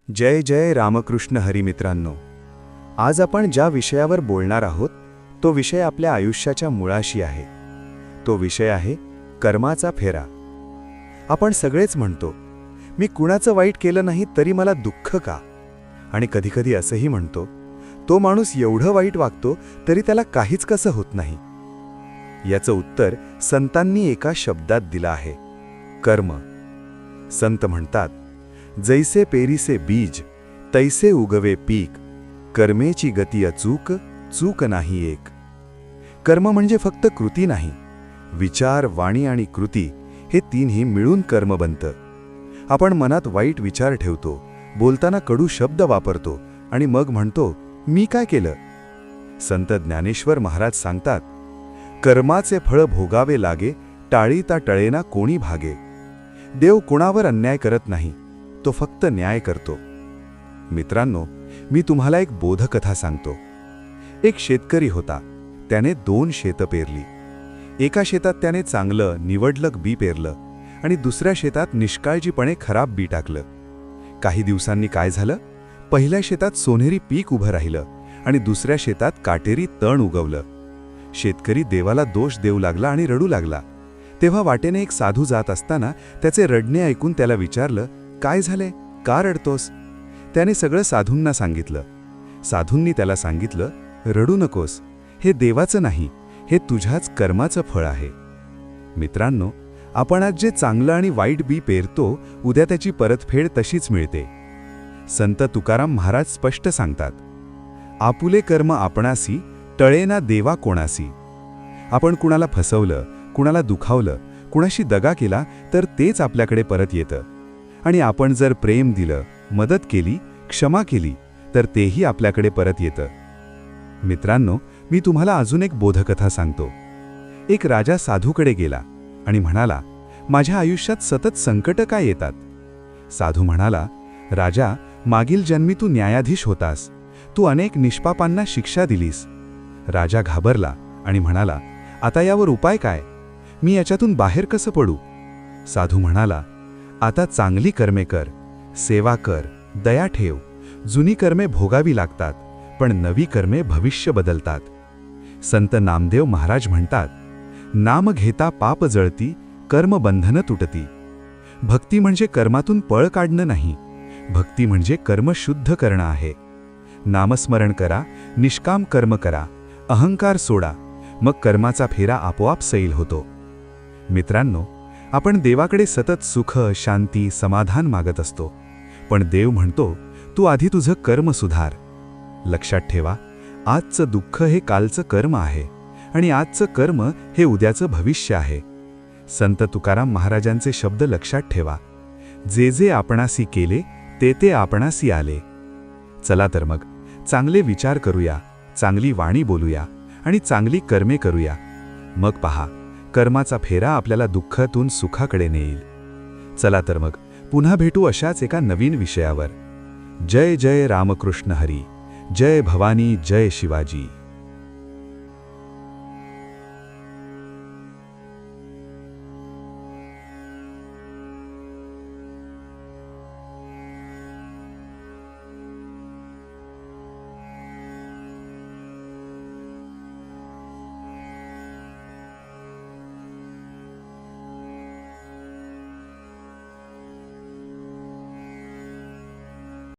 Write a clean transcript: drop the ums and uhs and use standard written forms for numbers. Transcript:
जय जय रामकृष्ण हरी मित्रांनो. आज आपण ज्या विषयावर बोलणार आहोत तो विषय आपल्या आयुष्याच्या मुळाशी आहे. तो विषय आहे कर्माचा फेरा. आपण सगळेच म्हणतो, मी कुणाचं वाईट केलं नाही तरी मला दुःख का? आणि कधीकधी असंही म्हणतो, तो माणूस एवढं वाईट वागतो तरी त्याला काहीच कसं होत नाही. याचं उत्तर संतांनी एका शब्दात दिलं आहे, कर्म. संत म्हणतात, जैसे पेरीसे बीज तैसे उगवे पीक, कर्मेची गती अचूक, चूक नाही एक. कर्म म्हणजे फक्त कृती नाही, विचार, वाणी आणि कृती हे तीनही मिळून कर्म बनतं. आपण मनात वाईट विचार ठेवतो, बोलताना कडू शब्द वापरतो आणि मग म्हणतो, मी काय केलं? संत ज्ञानेश्वर महाराज सांगतात, कर्माचे फळ भोगावे लागे, टाळीता टळेना कोणी भागे. देव कुणावर अन्याय करत नाही, तो फक्त न्याय करतो. मित्रांनो, मी तुम्हाला एक बोधकथा सांगतो. एक शेतकरी होता. त्याने 2 शेतं पेरली. एका शेतात त्याने चांगलं निवडलक बी पेरलं आणि दुसऱ्या शेतात निष्काळजीपणे खराब बी टाकलं. काही दिवसांनी काय झालं? पहिल्या शेतात सोनेरी पीक उभं राहिलं आणि दुसऱ्या शेतात काटेरी तण उगवलं. शेतकरी देवाला दोष देऊ लागला आणि रडू लागला. तेव्हा वाटेने एक साधू जात असताना त्याचे रडणे ऐकून त्याला विचारलं, काय झाले? का रडतोस? त्याने सगळं साधूंना सांगितलं. साधूंनी त्याला सांगितलं, रडू नकोस, हे देवाचं नाही, हे तुझ्याच कर्माचं फळ आहे. मित्रांनो, आपण आज जे चांगलं आणि वाईट बी पेरतो, उद्या त्याची परतफेड तशीच मिळते. संत तुकाराम महाराज स्पष्ट सांगतात, आपुले कर्म आपणासी, टळेना देवा कोणासी. आपण कुणाला फसवलं, कुणाला दुखावलं, कुणाशी दगा केला तर तेच आपल्याकडे परत येतं. आणि आपण जर प्रेम दिलं, मदत केली, क्षमा केली तर तेही आपल्याकडे परत येतं. मित्रांनो, मी तुम्हाला अजून एक बोधकथा सांगतो. एक राजा साधूकडे गेला आणि म्हणाला, माझ्या आयुष्यात सतत संकट काय येतात? साधू म्हणाला, राजा, मागील जन्मी तू न्यायाधीश होतास. तू अनेक निष्पापांना शिक्षा दिलीस. राजा घाबरला आणि म्हणाला, आता यावर उपाय काय? मी याच्यातून बाहेर कसं पडू? साधू म्हणाला, आता चांगली कर्मे कर, सेवा कर, दया ठेव. जुनी कर्मे भोगावी लागतात, पण नवी कर्मे भविष्य बदलतात. संत नामदेव महाराज म्हणतात, नाम घेता पाप जळती, कर्म बंधन तुटती. भक्ती म्हणजे कर्मातून पळ काढणं नाही, भक्ती म्हणजे कर्म शुद्ध करणं आहे. नामस्मरण करा, निष्काम कर्म करा, अहंकार सोडा, मग कर्माचा फेरा आपोआप सैल होतो. मित्रांनो, आपण देवाकडे सतत सुख, शांती, समाधान मागत असतो, पण देव म्हणतो, तू आधी तुझं कर्म सुधार. लक्षात ठेवा, आजचं दुःख हे कालचं कर्म आहे आणि आजचं कर्म हे उद्याचं भविष्य आहे. संत तुकाराम महाराजांचे शब्द लक्षात ठेवा, जे जे आपणासी केले ते ते आपणासी आले. चला तर मग चांगले विचार करूया, चांगली वाणी बोलूया आणि चांगली कर्मे करूया. मग पहा, कर्माचा फेरा आपल्याला दुःखातून सुखाकडे नेईल. चला तर मग पुन्हा भेटू अशाच एका नवीन विषयावर. जय जय रामकृष्ण हरी. जय भवानी, जय शिवाजी.